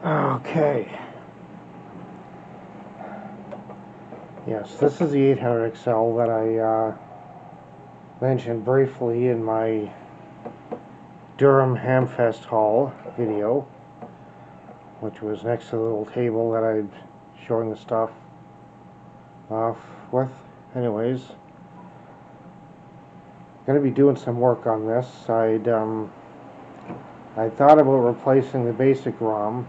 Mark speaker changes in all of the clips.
Speaker 1: Okay. Yes, this is the 800 XL that I mentioned briefly in my Durham Hamfest haul video, which was next to the little table that I'm showing the stuff off with. Anyways, going to be doing some work on this. I thought about replacing the basic ROM,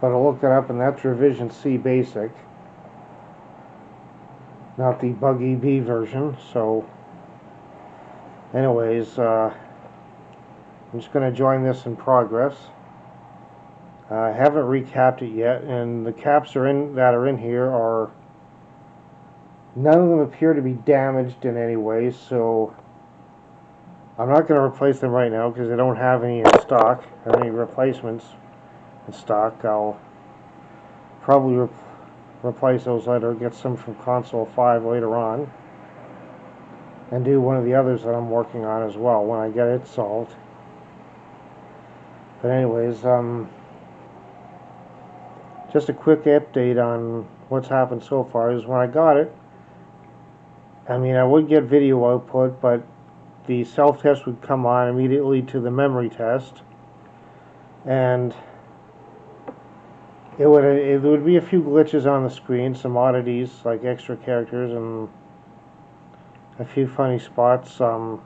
Speaker 1: but I looked it up and that's revision C basic, not the buggy B version. So anyways, I'm just going to join this in progress. I haven't recapped it yet, and the caps that are in here are, none of them appear to be damaged in any way, so I'm not going to replace them right now because I don't have any in stock, or any replacements in stock. I'll probably replace those later, get some from Console 5 later on, and do one of the others that I'm working on as well when I get it solved. But anyways, just a quick update on what's happened so far is when I got it, I mean, I would get video output, but the self-test would come on immediately to the memory test, and it would be a few glitches on the screen, some oddities like extra characters and a few funny spots, and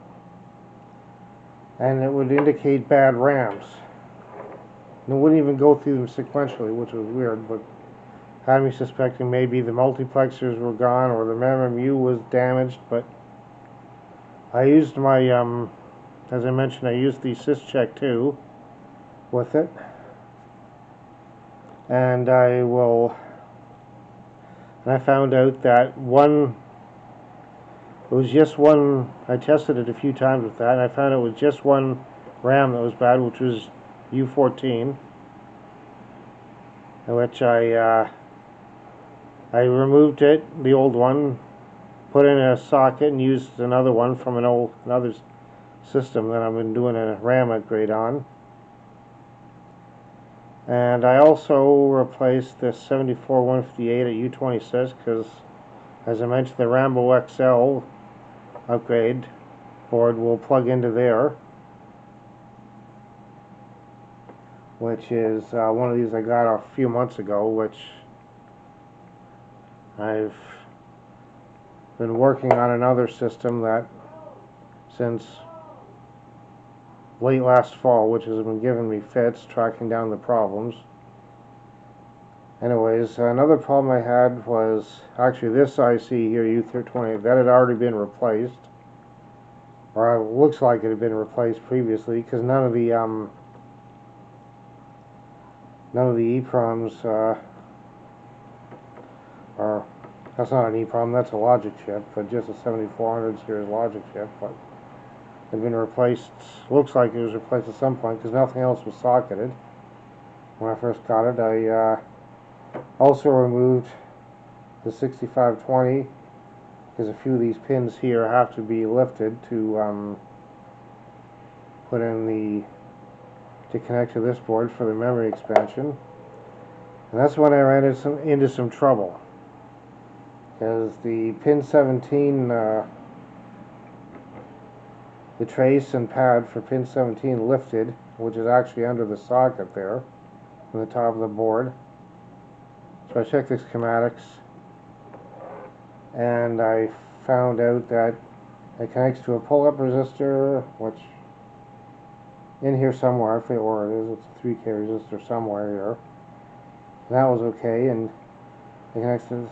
Speaker 1: it would indicate bad RAMs. And it wouldn't even go through them sequentially, which was weird, but had me suspecting maybe the multiplexers were gone or the MMU was damaged. But I used my, as I mentioned, I used the SysCheck 2 with it, and I found out that it was just one. I tested it a few times with that, and I found it was just one RAM that was bad, which was U14, in which I removed it, the old one, put in a socket, and used another one from another system that I've been doing a RAM upgrade on. And I also replaced the 74158 at U26 because, as I mentioned, the Rambo XL upgrade board will plug into there, which is one of these I got a few months ago, which I've been working on another system that since late last fall, which has been giving me fits, tracking down the problems. Anyways, another problem I had was actually this IC here, U328, that had already been replaced, or it looks like it had been replaced previously, because none of the EPROMs are, that's not an EPROM, that's a logic chip, but just a 7400 series logic chip, but had been replaced, looks like it was replaced at some point, because nothing else was socketed when I first got it. I also removed the 6520, because a few of these pins here have to be lifted to put in to connect to this board for the memory expansion. And that's when I ran into some trouble, because the pin 17, the trace and pad for pin 17 lifted, which is actually under the socket there on the top of the board. So I checked the schematics, and I found out that it connects to a pull-up resistor, which in here somewhere, I forget where it is, it's a 3K resistor somewhere here. And that was okay, and it connects to,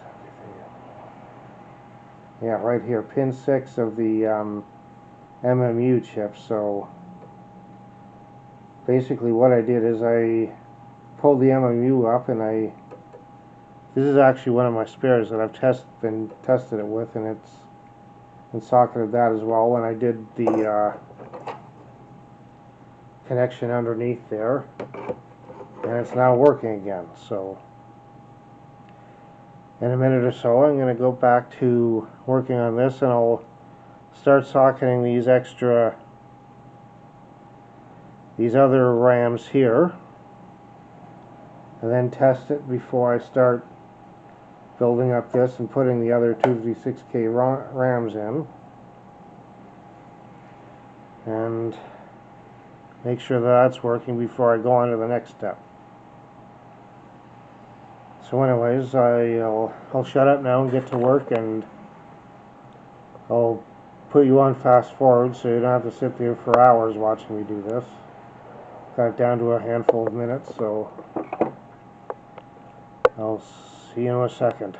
Speaker 1: yeah, right here, pin 6 of the MMU chip. So basically what I did is I pulled the MMU up, and this is actually one of my spares that I've tested it with, and it's been socketed that as well, and I did the connection underneath there, and it's now working again. So in a minute or so I'm going to go back to working on this, and I'll start socketing these other RAMs here, and then test it before I start building up this and putting the other 256K RAMs in, and make sure that that's working before I go on to the next step. So anyways, I'll shut up now and get to work, and I'll put you on fast forward so you don't have to sit there for hours watching me do this. Got it down to a handful of minutes, so I'll see you in a second.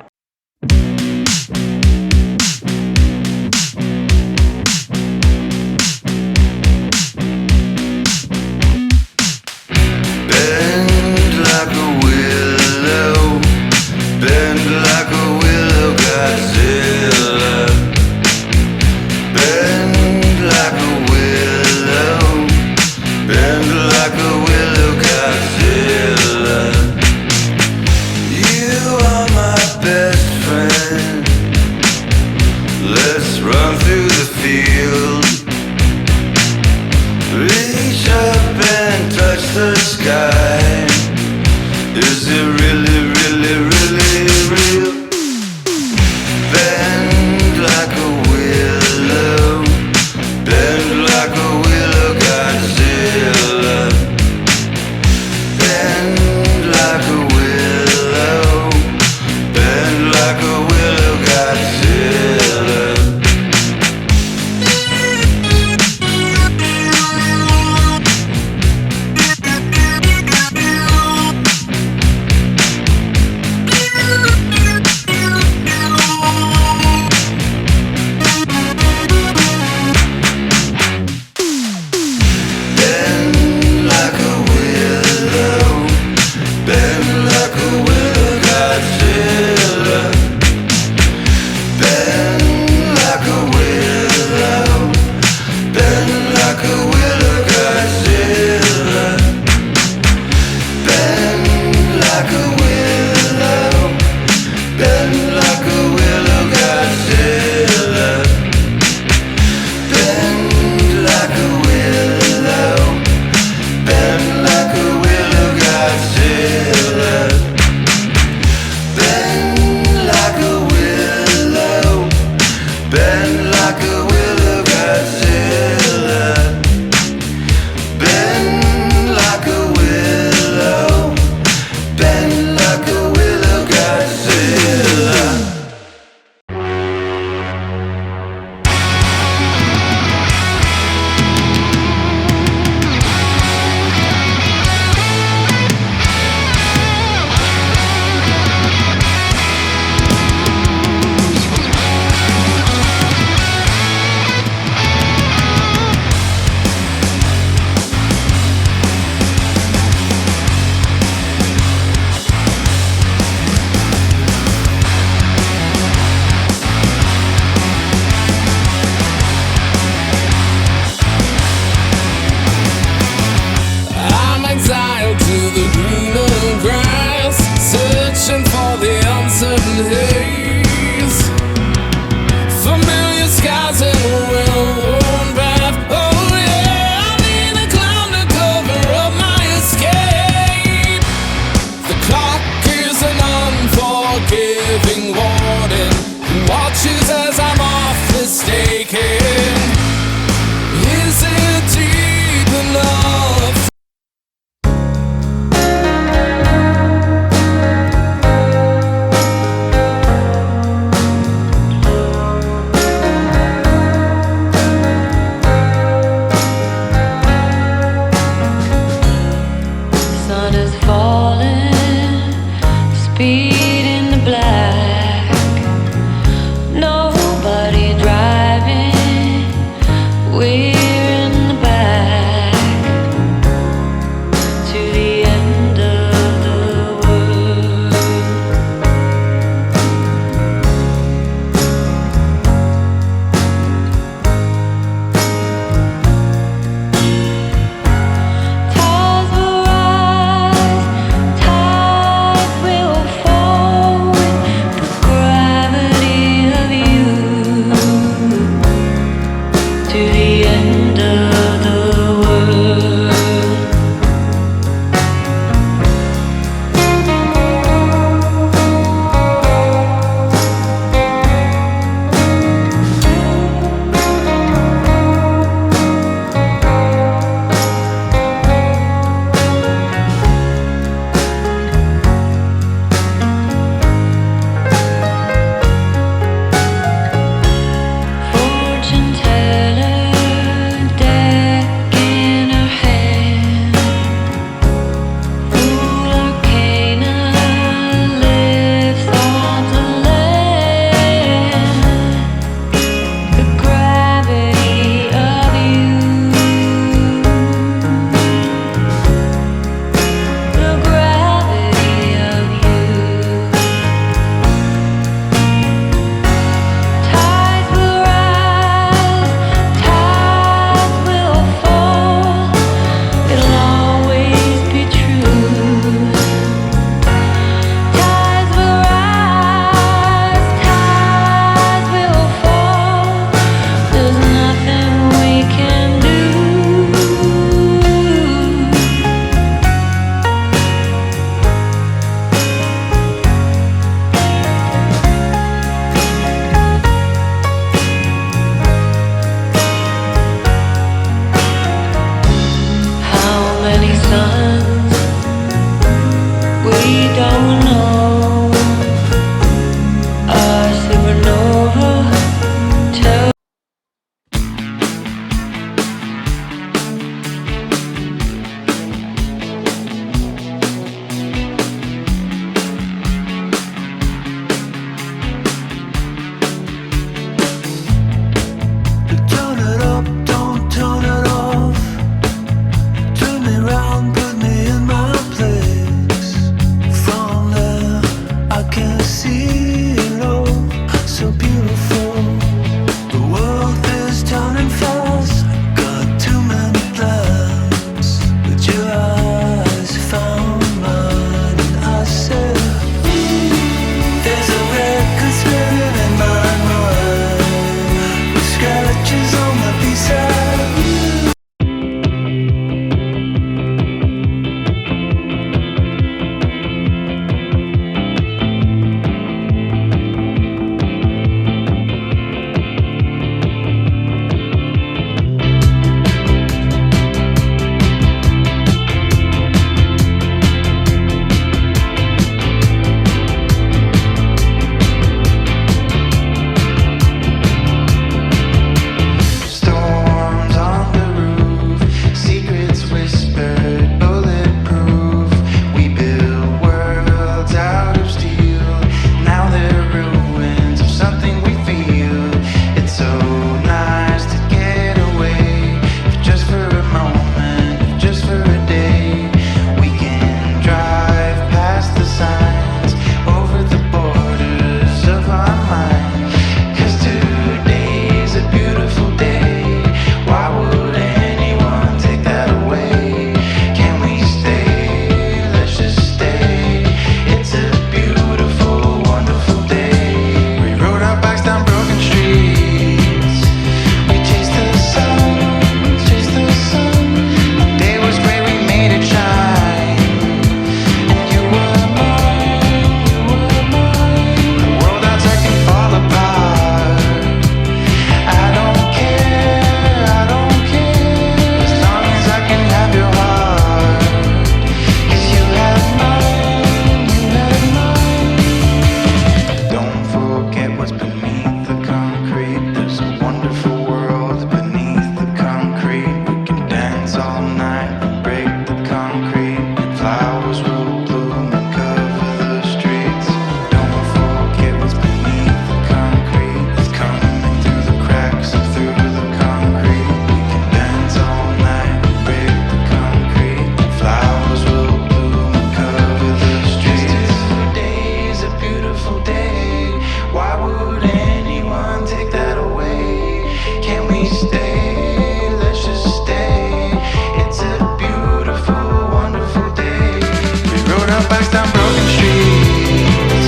Speaker 2: our backs down broken streets.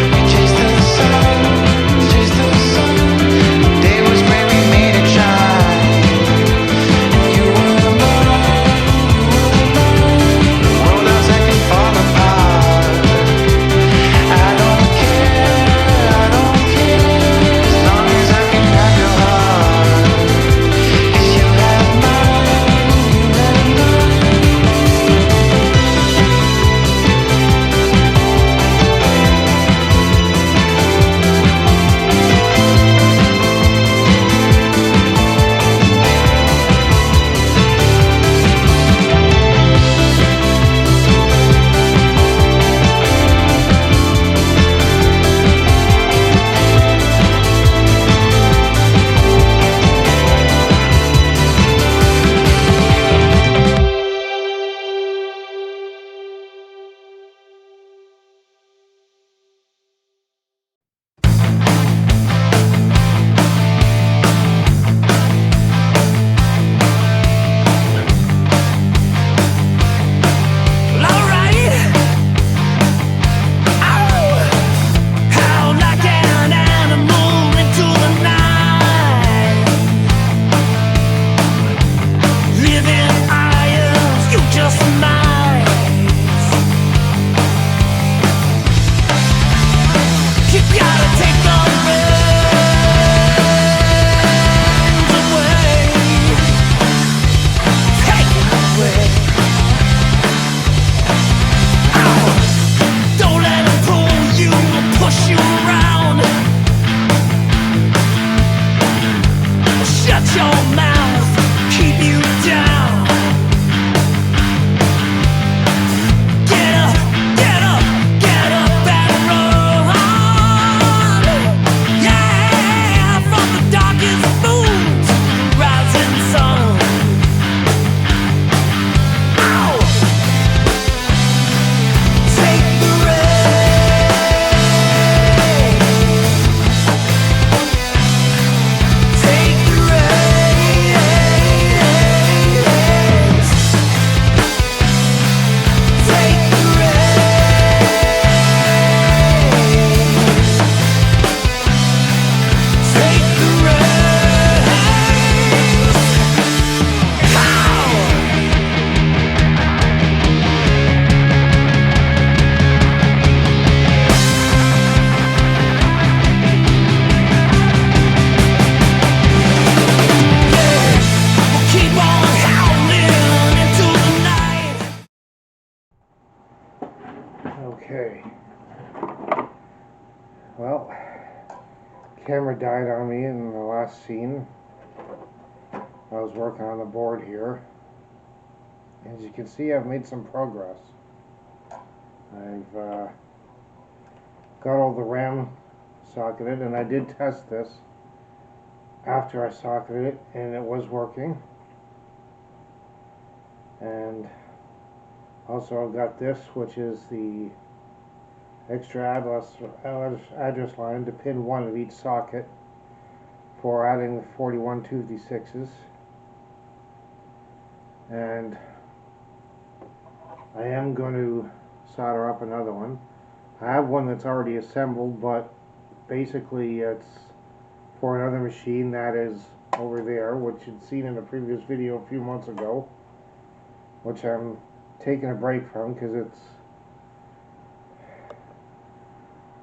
Speaker 2: We chased the sun, chased the sun. The day was great, we made it shine. And you were mine, the world else that can fall apart. I don't care, as long as I can have your heart. 'Cause you have mine, you have mine.
Speaker 1: Okay. Well, camera died on me in the last scene. I was working on the board here. As you can see, I've made some progress. I've got all the RAM socketed, and I did test this after I socketed it, and it was working. And also I've got this, which is the extra address line to pin one of each socket for adding the 4156s. And I am going to solder up another one. I have one that's already assembled, but basically it's for another machine that is over there, which you'd seen in a previous video a few months ago, which I'm taking a break from because it's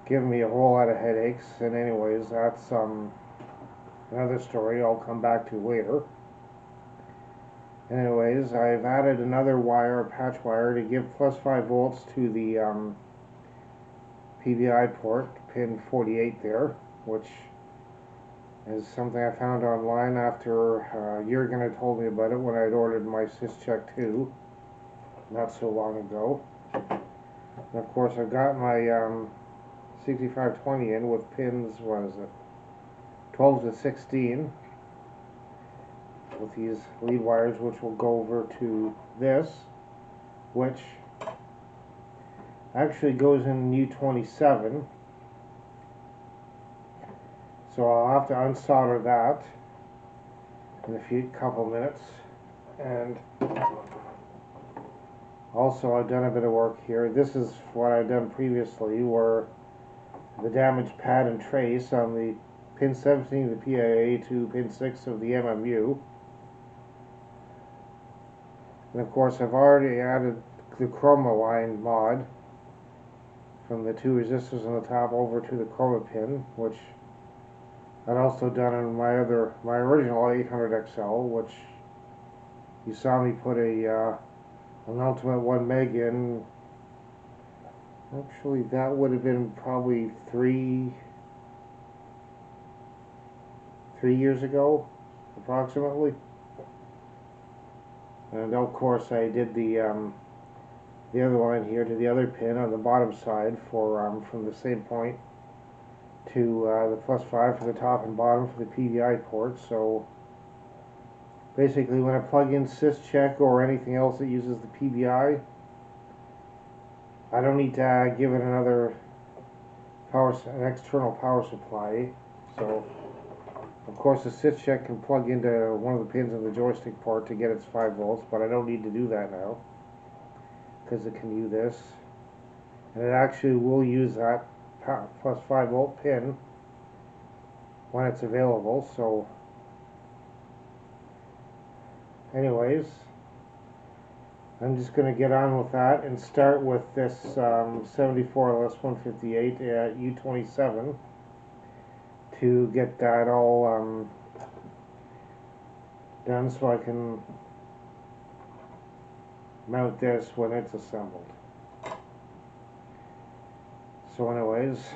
Speaker 1: giving me a whole lot of headaches. And anyways, that's another story I'll come back to later. Anyways, I've added another wire, a patch wire, to give plus 5 volts to the PVI port, pin 48 there, which is something I found online after Jurgen had told me about it when I'd ordered my SysCheck 2 not so long ago. And of course I've got my 6520 in with pins, what is it, 12 to 16, with these lead wires, which will go over to this, which actually goes in U27. So I'll have to unsolder that in a couple minutes, and Also, I've done a bit of work here. This is what I've done previously, where the damaged pad and trace on the pin 17 of the PIA to pin 6 of the MMU. And of course, I've already added the chroma line mod from the two resistors on the top over to the chroma pin, which I'd also done on my original 800 XL, which you saw me put an ultimate 1 meg in. Actually, that would have been probably three years ago, approximately. And of course, I did the other line here to the other pin on the bottom side for from the same point to the +5 for the top and bottom for the PVI port. So basically, when I plug in SysCheck or anything else that uses the PVI, I don't need to give it an external power supply. So of course, the SysCheck can plug into one of the pins on the joystick port to get its 5 volts, but I don't need to do that now because it can use this, and it actually will use that +5 volt pin when it's available. So anyways, I'm just going to get on with that and start with this 74LS158 at U27 to get that all done so I can mount this when it's assembled. So anyways,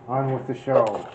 Speaker 1: on with the show.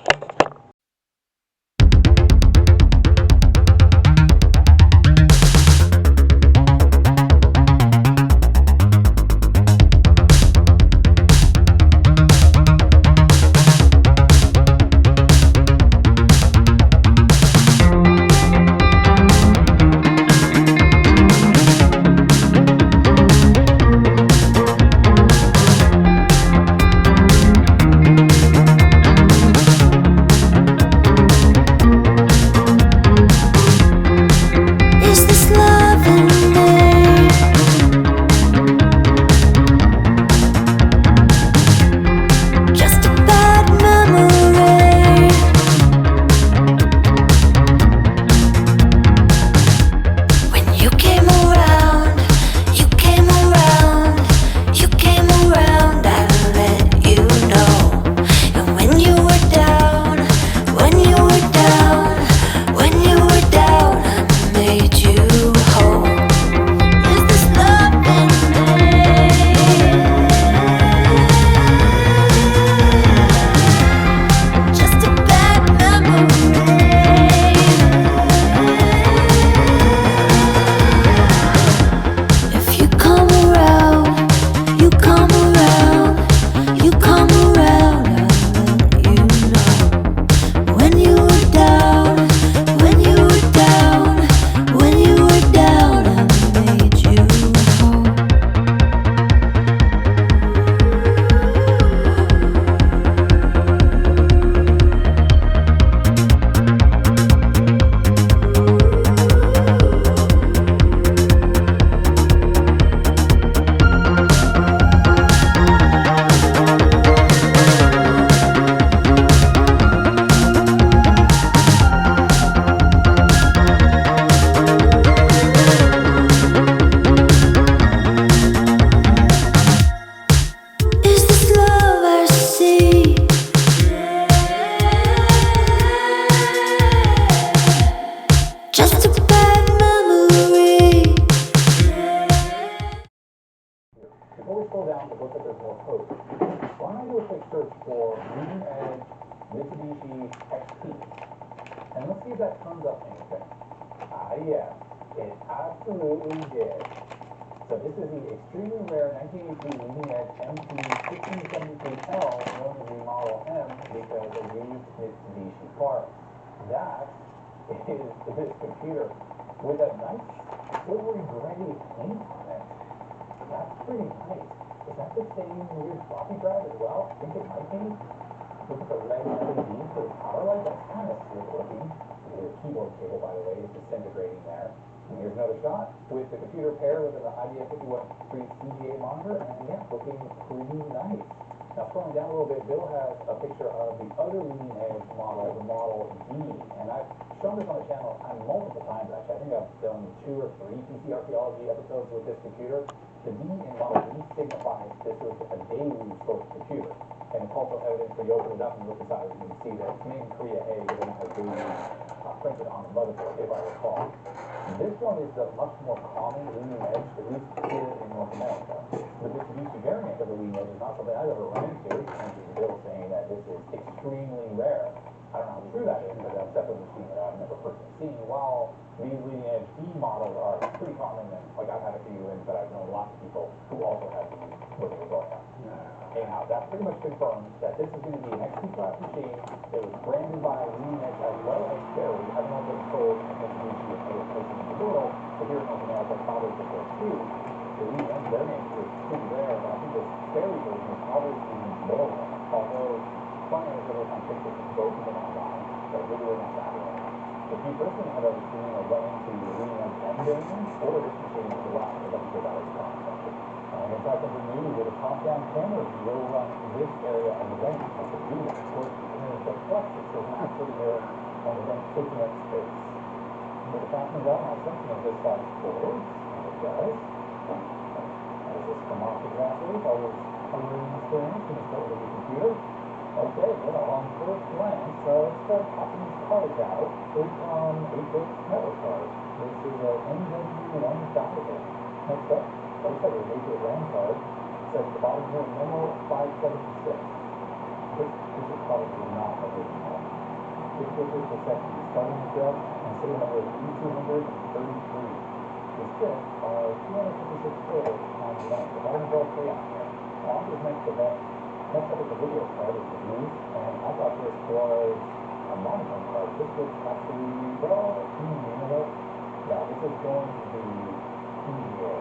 Speaker 3: Mitsubishi XP. And let's see if that comes up anything. Ah, yes, it absolutely did. So this is the extremely rare 1983 leading edge MT1673L, known as the Model M because of used Mitsubishi parts. That is this computer with a nice silvery gray paint on it. That's pretty nice. Is that the same weird floppy drive as well? I think it might be. Look at the red LED for the power light. That's kind of slick looking. The keyboard cable, by the way, is disintegrating there. And here's another shot with the computer paired with an IDF 51 CGA monitor, and yeah, looking pretty nice. Now scrolling down a little bit, Bill has a picture of the other leading edge model, the Model D, and I've shown this on the channel multiple times actually. I think I've done 2 or 3 PC archaeology episodes with this computer. The D in Model D signifies this was a daily source computer. And it's also evidence when you open it up and look inside, you can see that it's made in Korea A, but it has daily printed on the motherboard, if I recall. This one is the much more common leading edge, at least here in North America. The Mitsubishi variant of the leading edge is not something I've ever run into, and Bill saying that this is extremely rare. I don't know how true that is, because I've definitely seen it. I've never personally seen. While these leading edge D models are pretty common, and like I've had a few, but I've known lots of people who also have these when they were growing up. Anyhow, that pretty much confirms that this is going to be an XP class machine. It was branded by leading edge as well as Cherry. I don't know if it's sold in Mitsubishi or other places in the world, but here in North America, probably the first two. The leading edge variant is pretty rare, and I think this Cherry version is probably even more rare. Although, funny as it is on pictures of both of them online, but really they're not that rare. If you personally have ever seen or run into the leading edge M variant, or this machine is allowed, I'd love to hear about its concept. And in fact, something new with a top-down camera will run this area of the vent of the view. Of course, there's the flexes, so naturally there on the vent taking up space. With the fasteners out, my assumption of this side forward, and it does. As this come off exactly, always covering the screen to the start of the computer. Okay, well, on first glance, let's start popping these cards out. Here's 8-bit network card. This is a MW1000. Next up, looks like a 8-bit RAM card. It says at the bottom here, Memo 576. This is probably not original. This is the section starting the job and serial number 3233. This chip are 256 cores times length. The bottom is all chaos there. Now, this next to that. Next up is the video card, which is used, and I thought this was a monitoring card. This was actually, well, you know what? Yeah, this is going to be PGA.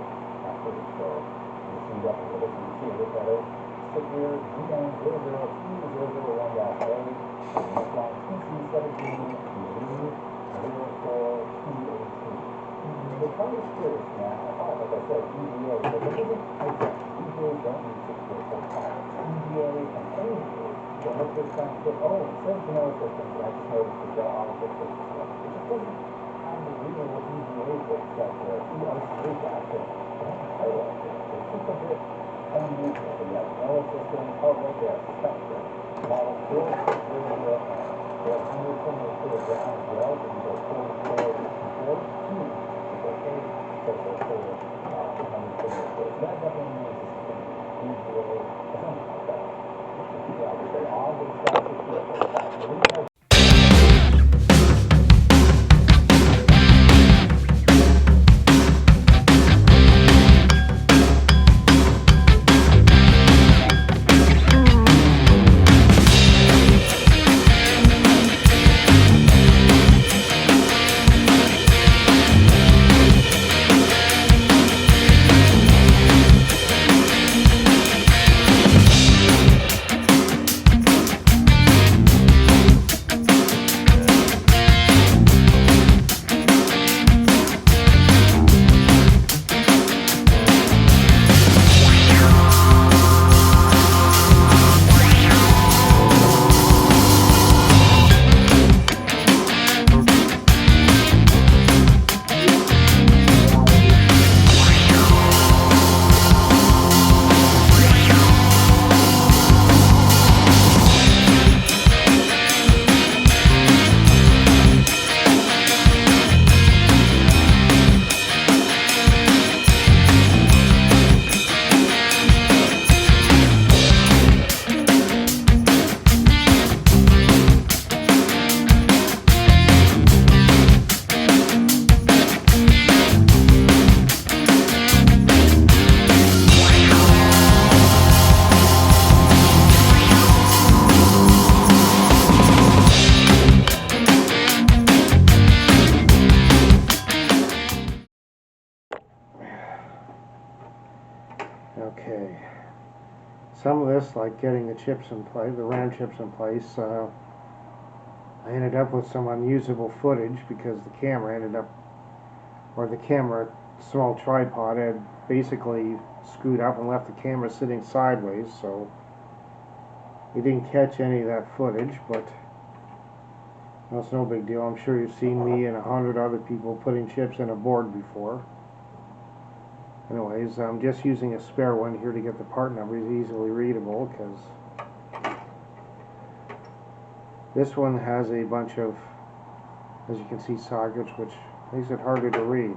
Speaker 3: I'm pretty sure. You see up a little bit, you see a bit better. Stick here, GN002-001-A, and the next line TC17B04P18. The card is curious, man. I thought, like I said, PGA, but this isn't MyTek. PGA don't need 64 power. PGA and NGA. So what's this trying to say? Oh, it says no system, but I just noticed the job of the system. It just doesn't have the real EGA bits that the ERCA got to highlight it. It's just a bit unusual. But yeah, no system. Oh, right there. Spectrum. Model 4600N. We have 128 to the ground as well. We can go 44 before 2. Okay, so 128. So that definitely means this is going to be EGA or something like that. Yeah, I would say all the stuff is here for the fact that we have.
Speaker 1: Okay. Some of this, like getting the chips in place, the RAM chips in place, I ended up with some unusable footage because the camera ended up or the camera, small tripod, had basically screwed up and left the camera sitting sideways, so we didn't catch any of that footage, but that's no big deal. I'm sure you've seen me and 100 other people putting chips in a board before. Anyways, I'm just using a spare one here to get the part numbers easily readable, because this one has a bunch of, as you can see, sockets, which makes it harder to read.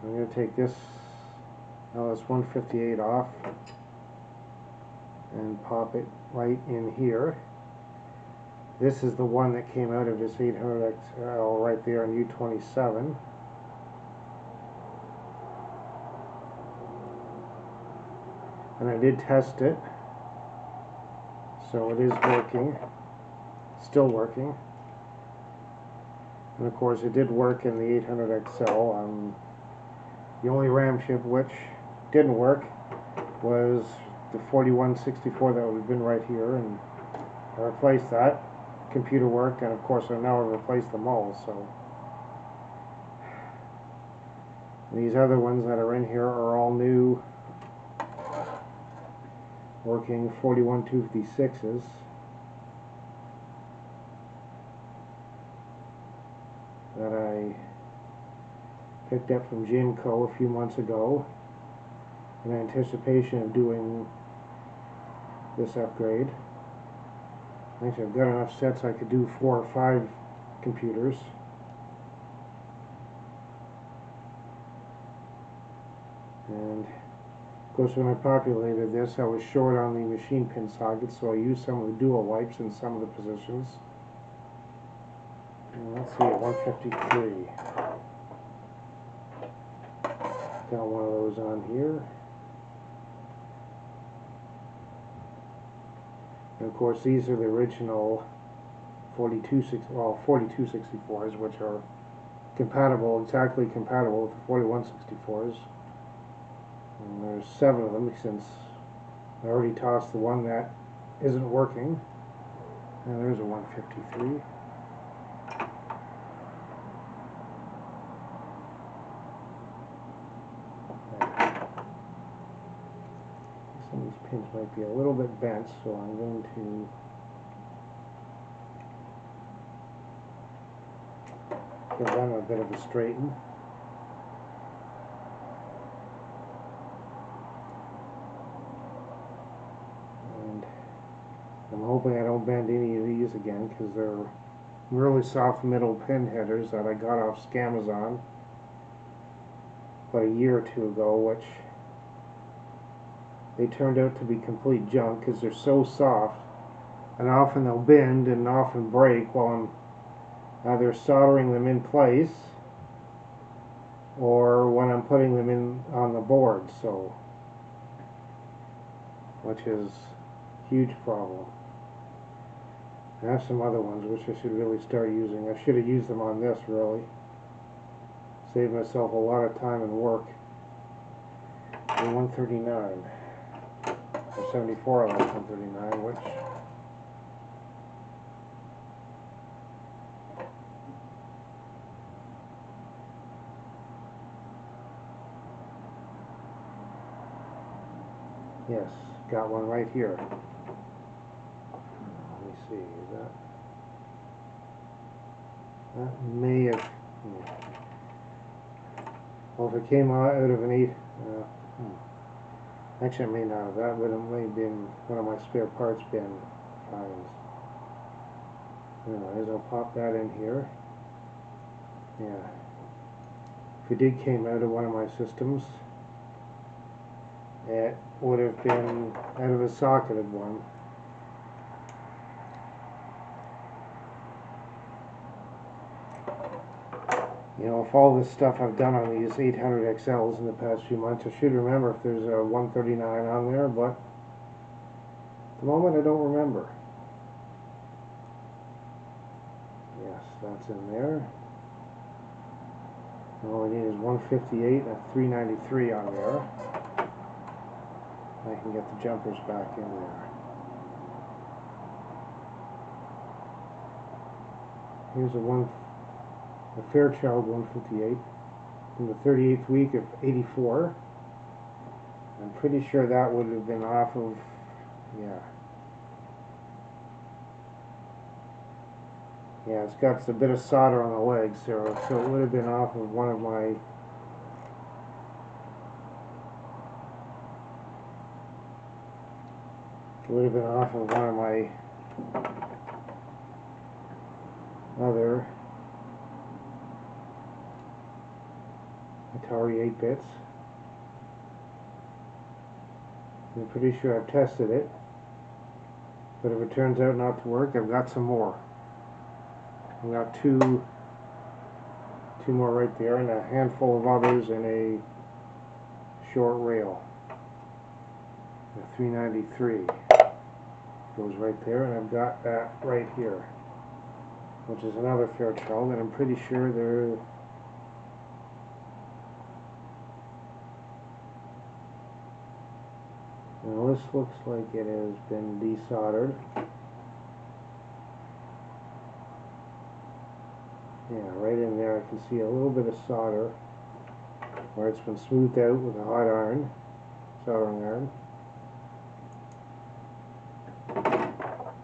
Speaker 1: I'm going to take this LS158 off and pop it right in here. This is the one that came out of this 800XL right there on U27. And I did test it, so it is working, still working. And of course it did work in the 800XL. The only RAM chip which didn't work was the 4164 that would have been right here, and I replaced that. Computer worked, and of course I now replaced them all. So these other ones that are in here are all new, working 41256s. That I picked up from Jimco a few months ago in anticipation of doing this upgrade. Actually, I've got enough sets I could do 4 or 5 computers. And of course, when I populated this, I was short on the machine pin sockets, so I used some of the dual wipes in some of the positions. And let's see, at 153. Got one of those on here. And of course, these are the original 4264s, which are compatible, exactly compatible with the 4164s. And there's 7 of them, since I already tossed the one that isn't working. And there's a 153. Some of these pins might be a little bit bent, so I'm going to give them a bit of a straighten. And I'm hoping I don't bend any of these again, because they're really soft middle pin headers that I got off Scamazon about a year or two ago, which they turned out to be complete junk because they're so soft, and often they'll bend and often break while I'm either soldering them in place or when I'm putting them in on the board, so which is a huge problem. I have some other ones which I should really start using. I should have used them on this, really. Saved myself a lot of time and work. The 139. Or 74 on that 139, which yes, got one right here. Let me see, is that may have, well, if it came out of an 8, actually, it may not have that, but it may have been one of my spare parts bin finds. Anyways, I'll pop that in here. Yeah. If it did came out of one of my systems, it would have been out of a socketed one. You know, if all this stuff I've done on these 800XLs in the past few months, I should remember if there's a 139 on there, but at the moment I don't remember. Yes, that's in there. All I need is 158 and 393 on there. I can get the jumpers back in there. Here's a Fairchild 158 in the 38th week of 84. I'm pretty sure that would have been off of, yeah. Yeah, it's got a bit of solder on the legs, so it would have been off of one of my, other Atari 8-bits. I'm pretty sure I've tested it, but if it turns out not to work, I've got some more. I've got two more right there, and a handful of others in a short rail. The 393 goes right there, and I've got that right here, which is another Fairchild, and I'm pretty sure they're now this looks like it has been desoldered. Yeah, right in there I can see a little bit of solder where it's been smoothed out with a hot iron, soldering iron,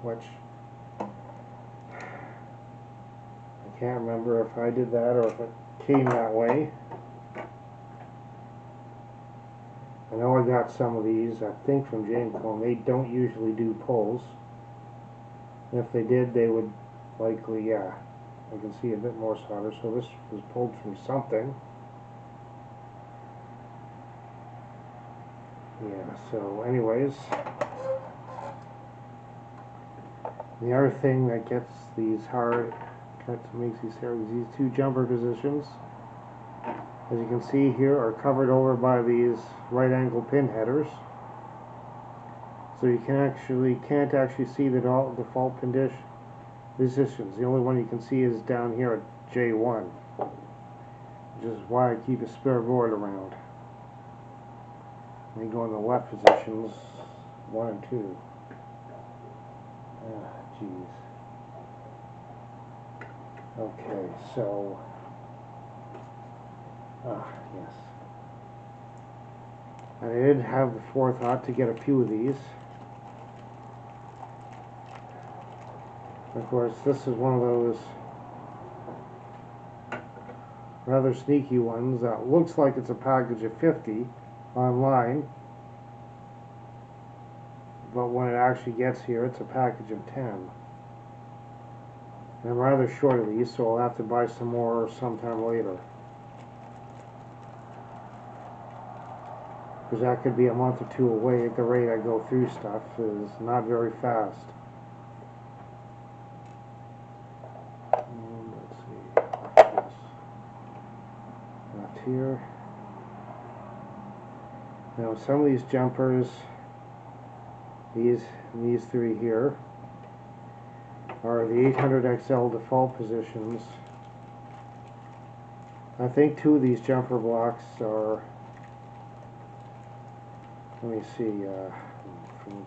Speaker 1: which I can't remember if I did that or if it came that way. I know I got some of these, I think from Janco, and they don't usually do pulls. And if they did, they would likely, yeah, I can see a bit more solder, so this was pulled from something. Yeah, so anyways, the other thing that gets these hard, makes these hard, is these two jumper positions, as you can see here, are covered over by these right angle pin headers. So you can't actually see the default positions. The only one you can see is down here at J1, which is why I keep a spare board around. They go in the left positions, 1 and 2. Ah, jeez. Okay, so, yes. I did have the forethought to get a few of these. Of course, this is one of those rather sneaky ones that looks like it's a package of 50 online, but when it actually gets here, it's a package of 10. And I'm rather short of these, so I'll have to buy some more sometime later, because that could be a month or two away. At the rate I go through stuff is not very fast. Let's see, yes. Left here. Now some of these jumpers, these three here, are the 800XL default positions. I think 2 of these jumper blocks are, let me see,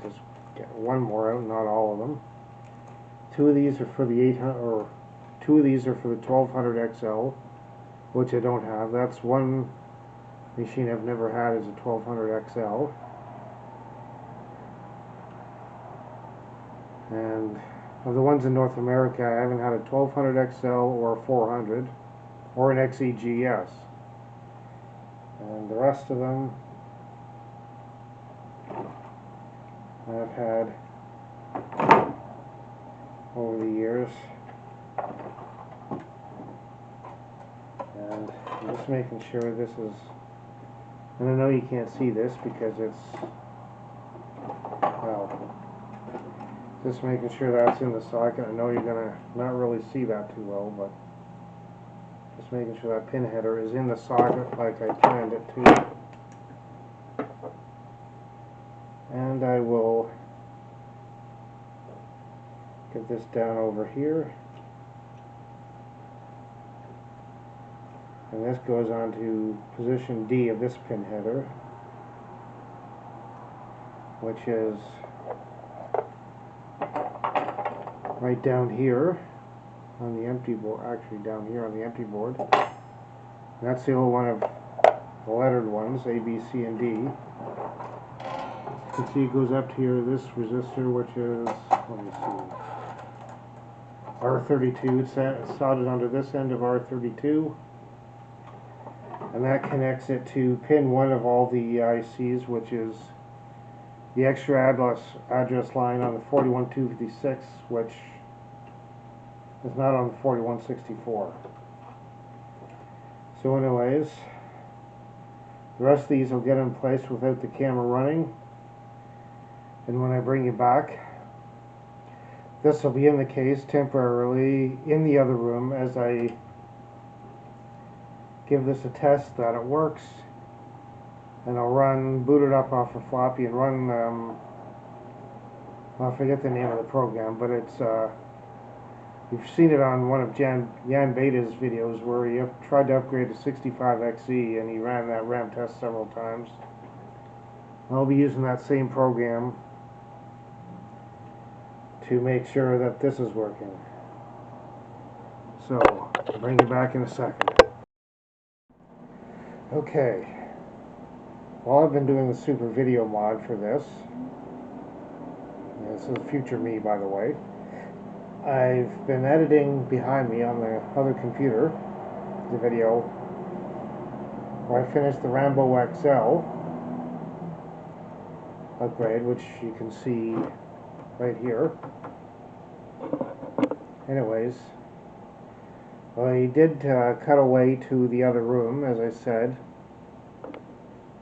Speaker 1: just get one more out, not all of them. 2 of these are for the 800, or 2 of these are for the 1200XL, which I don't have. That's one machine I've never had, is a 1200XL. And of the ones in North America, I haven't had a 1200XL or a 400 or an XEGS. And the rest of them I've had over the years. And I'm just making sure this is, and I know you can't see this because it's, well, just making sure that's in the socket. I know you're gonna not really see that too well, but just making sure that pin header is in the socket like I planned it to. And I will get this down over here. And this goes on to position D of this pin header, which is right down here on the empty board, actually down here on the empty board. And that's the old one of the lettered ones, A, B, C, and D. You can see it goes up to here, this resistor, which is, let me see, R32. It's soldered onto this end of R32. And that connects it to pin 1 of all the ICs, which is the extra address line on the 41256, which is not on the 4164. So anyways, the rest of these will get in place without the camera running. And when I bring you back, this will be in the case temporarily in the other room as I give this a test that it works. And I'll boot it up off a floppy and run, I forget the name of the program, but it's, you've seen it on one of Jan Beta's videos where he tried to upgrade to 65XE and he ran that RAM test several times. I'll be using that same program to make sure that this is working. So, I'll bring you back in a second. Okay. Well, I've been doing the super video mod for this. This is future me, by the way. I've been editing behind me on the other computer, the video where I finished the Rambo XL upgrade, which you can see right here. Anyways, I did cut away to the other room, as I said,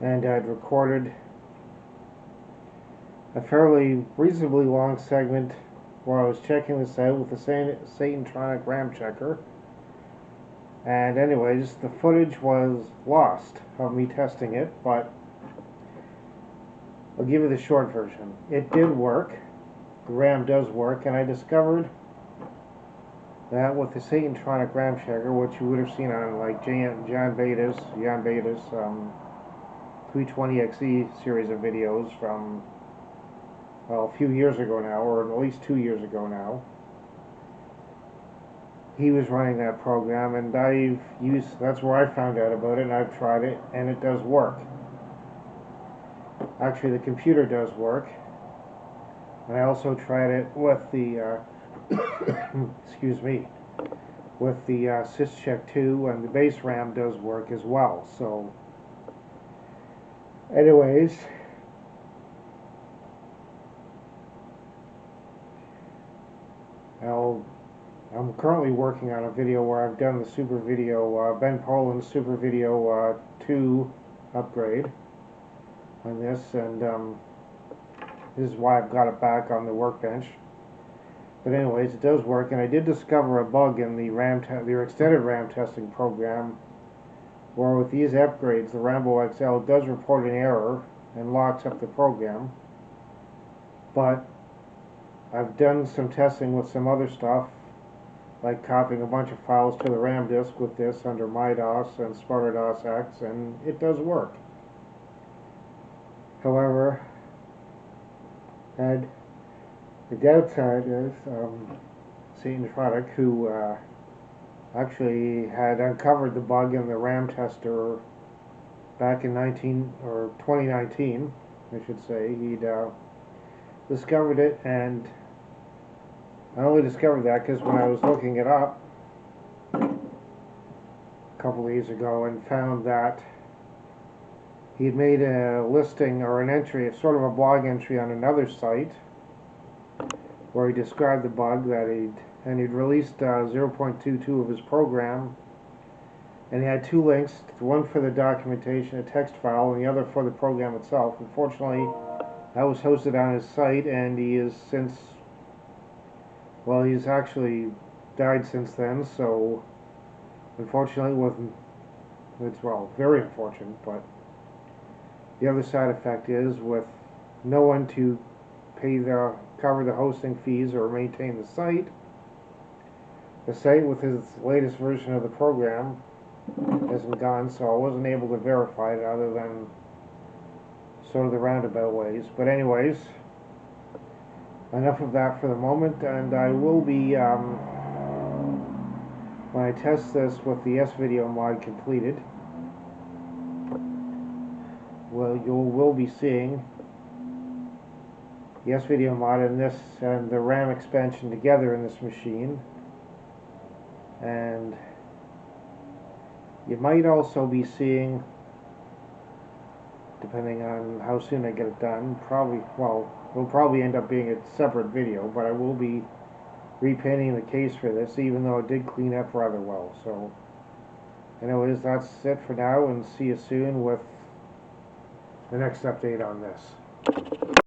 Speaker 1: and I'd recorded a fairly reasonably long segment where I was checking this out with the Satantronic RAM checker. And anyways, the footage was lost of me testing it, but I'll give you the short version. It did work. The RAM does work, and I discovered that with the Satantronic RAM checker, which you would have seen on like Jan Beta's 320XE series of videos from, well, a few years ago now, or at least 2 years ago now. He was running that program, and that's where I found out about it, and I've tried it, and it does work. Actually, the computer does work. And I also tried it with the, excuse me, with the SysCheck 2, and the base RAM does work as well. So, anyways, I'm currently working on a video where I've done the Super Video, Ben Poland's Super Video 2 upgrade on this, and this is why I've got it back on the workbench. But anyways, it does work, and I did discover a bug in the the extended RAM testing program, where with these upgrades, the Rambo XL does report an error and locks up the program. But I've done some testing with some other stuff, like copying a bunch of files to the RAM disk with this under MyDOS and SmarterDOS X, and it does work. However, and the downside is Satantronic, who actually had uncovered the bug in the RAM tester back in 2019, I should say. He'd discovered it, and I only discovered that because when I was looking it up a couple of years ago and found that he'd made a listing or an entry, sort of a blog entry on another site where he described the bug that he'd released 0.22 of his program, and he had 2 links, one for the documentation, a text file, and the other for the program itself. Unfortunately, that was hosted on his site, and he is since, well, he's actually died since then, so unfortunately, it's, well, very unfortunate, but the other side effect is with no one to cover the hosting fees or maintain the site with his latest version of the program hasn't gone, so I wasn't able to verify it other than sort of the roundabout ways. But anyways, enough of that for the moment, and I will be when I test this with the S-Video mod completed, well, you will be seeing the S-Video mod and this and the RAM expansion together in this machine. And you might also be seeing, depending on how soon I get it done, it'll probably end up being a separate video, but I will be repainting the case for this, even though it did clean up rather well. So, anyways, that's it for now, and see you soon with the next update on this.